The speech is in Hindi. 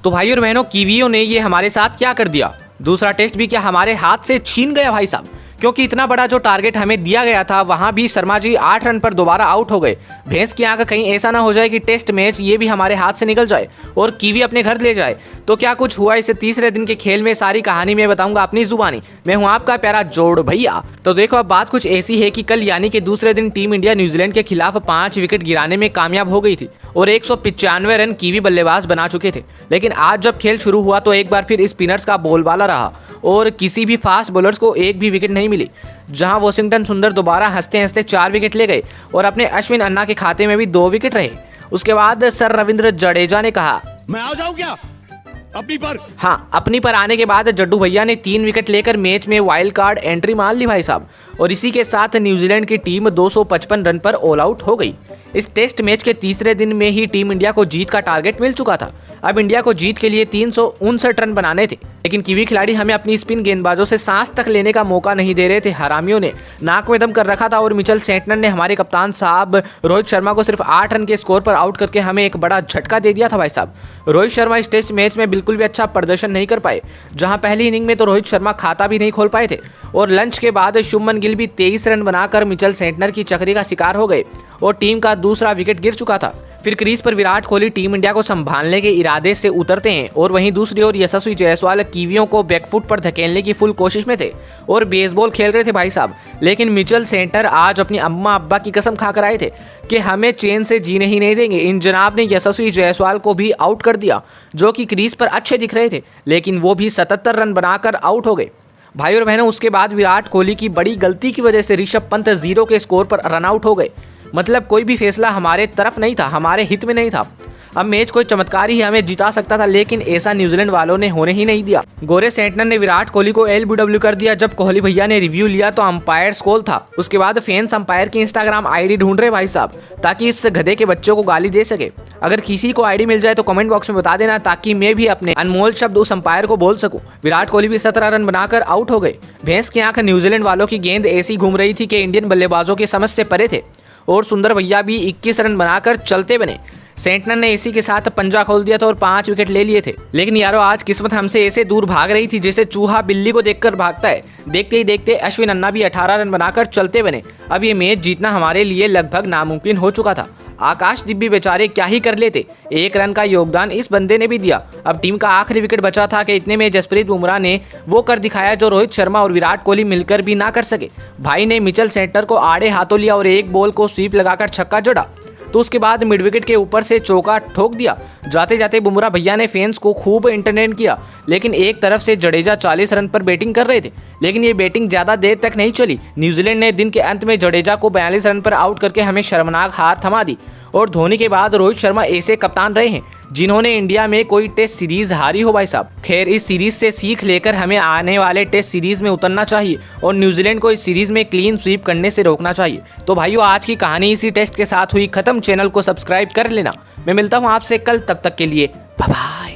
तो भाई और बहनों, कीवियों ने ये हमारे साथ क्या कर दिया। दूसरा टेस्ट भी क्या हमारे हाथ से छीन गया भाई साहब, क्योंकि इतना बड़ा जो टारगेट हमें दिया गया था वहां भी शर्मा जी 8 रन पर दोबारा आउट हो गए। भैंस की आंख, कहीं ऐसा ना हो जाए कि टेस्ट मैच ये भी हमारे हाथ से निकल जाए और कीवी अपने घर ले जाए। तो क्या कुछ हुआ इसे तीसरे दिन के खेल में, सारी कहानी मैं बताऊंगा अपनी जुबानी। मैं हूं आपका प्यारा जोड़ भैया। तो देखो, अब बात कुछ ऐसी है कि कल यानी कि दूसरे दिन टीम इंडिया न्यूजीलैंड के खिलाफ 5 विकेट गिराने में कामयाब हो गई थी और 195 रन कीवी बल्लेबाज बना चुके थे। लेकिन आज जब खेल शुरू हुआ तो एक बार फिर स्पिनर्स का बोलबाला रहा और किसी भी फास्ट बॉलर्स को एक भी विकेट नहीं मिली। जहां वॉशिंगटन सुंदर दोबारा हंसते हंसते 4 विकेट ले गए और अपने अश्विन अन्ना के खाते में भी 2 विकेट रहे। उसके बाद सर रविंद्र जडेजा ने कहा, मैं आ जाऊं क्या अपनी पर? हाँ, अपनी पर आने के बाद जड्डू भैया ने 3 विकेट लेकर मैच में वाइल्ड कार्ड एंट्री मान ली भाई साहब। और इसी के साथ न्यूजीलैंड की टीम 255 रन पर ऑल आउट हो गई। इस टेस्ट मैच के तीसरे दिन में ही टीम इंडिया को जीत का टारगेट मिल चुका था। अब इंडिया को जीत के लिए 359 रन बनाने थे, लेकिन कीवी खिलाड़ी हमें अपनी स्पिन गेंदबाजों से सांस तक लेने का मौका नहीं दे रहे थे। हरामियों ने नाक में दम कर रखा था और मिचेल सेंटनर ने हमारे कप्तान साहब रोहित शर्मा को सिर्फ 8 रन के स्कोर पर आउट करके हमें एक बड़ा झटका दे दिया था भाई साहब। रोहित शर्मा इस टेस्ट मैच में बिल्कुल भी अच्छा प्रदर्शन नहीं कर पाए। जहां पहली इनिंग में तो रोहित शर्मा खाता भी नहीं खोल पाए थे और लंच के बाद शुभमन गिल भी 23 रन बनाकर मिचेल सेंटनर की चक्री का शिकार हो गए और टीम का दूसरा विकेट गिर चुका था। फिर क्रीज पर विराट कोहली टीम इंडिया को संभालने के इरादे से उतरते हैं और वहीं दूसरी ओर यशस्वी जायसवाल कीवियों को बैकफुट पर धकेलने की फुल कोशिश में थे और बेसबॉल खेल रहे थे भाई साहब। लेकिन मिचेल सेंटनर आज अपनी अम्मा अब्बा की कसम खाकर आए थे कि हमें चैन से जीने ही नहीं देंगे। इन जनाब ने यशस्वी जायसवाल को भी आउट कर दिया, जो कि क्रीज पर अच्छे दिख रहे थे, लेकिन वो भी 77 रन बनाकर आउट हो गए। भाई और बहनों, उसके बाद विराट कोहली की बड़ी गलती की वजह से ऋषभ पंत 0 के स्कोर पर रन आउट हो गए। मतलब कोई भी फैसला हमारे तरफ नहीं था, हमारे हित में नहीं था। अब मैच कोई चमत्कार ही हमें जिता सकता था, लेकिन ऐसा न्यूजीलैंड वालों ने होने ही नहीं दिया। गोरे सेंटनर ने विराट कोहली को LBW कर दिया। जब कोहली भैया ने रिव्यू लिया तो अंपायर कॉल था। उसके बाद फैंस अंपायर की इंस्टाग्राम ID ढूंढ रहे भाई साहब, ताकि इस गधे के बच्चों को गाली दे सके। अगर किसी को ID मिल जाए तो कमेंट बॉक्स में बता देना, ताकि मैं भी अपने अनमोल शब्द उस अंपायर को बोल सकूं। विराट कोहली भी 17 रन बनाकर आउट हो गए। भैंस की आंख, न्यूजीलैंड वालों की गेंद ऐसी घूम रही थी कि इंडियन बल्लेबाजों की समझ से परे थे और सुंदर भैया भी 21 रन बनाकर चलते बने। सेंटनर ने इसी के साथ पंजा खोल दिया था और 5 विकेट ले लिए थे। लेकिन यारो, आज किस्मत हमसे ऐसे दूर भाग रही थी जैसे चूहा बिल्ली को देखकर भागता है। देखते ही देखते अश्विन अन्ना भी 18 रन बनाकर चलते बने। अब ये मैच जीतना हमारे लिए लगभग नामुमकिन हो चुका था। आकाश दिव्य बेचारे क्या ही कर लेते, 1 रन का योगदान इस बंदे ने भी दिया। अब टीम का आखिरी विकेट बचा था कि इतने में जसप्रीत बुमराह ने वो कर दिखाया जो रोहित शर्मा और विराट कोहली मिलकर भी ना कर सके। भाई ने मिचेल सेंटनर को आड़े हाथों लिया और एक बॉल को स्वीप लगाकर छक्का जड़ा, तो उसके बाद मिड विकेट के ऊपर से चौका ठोक दिया। जाते जाते बुमराह भैया ने फैंस को खूब एंटरटेन किया। लेकिन एक तरफ से जडेजा 40 रन पर बैटिंग कर रहे थे, लेकिन ये बैटिंग ज़्यादा देर तक नहीं चली। न्यूजीलैंड ने दिन के अंत में जडेजा को 42 रन पर आउट करके हमें शर्मनाक हार थमा दी। और धोनी के बाद रोहित शर्मा ऐसे कप्तान रहे हैं जिन्होंने इंडिया में कोई टेस्ट सीरीज हारी हो भाई साहब। खैर, इस सीरीज से सीख लेकर हमें आने वाले टेस्ट सीरीज में उतरना चाहिए और न्यूजीलैंड को इस सीरीज में क्लीन स्वीप करने से रोकना चाहिए। तो भाइयों, आज की कहानी इसी टेस्ट के साथ हुई खत्म। चैनल को सब्सक्राइब कर लेना। मैं मिलता हूँ आपसे कल, तब तक के लिए बाय बाय।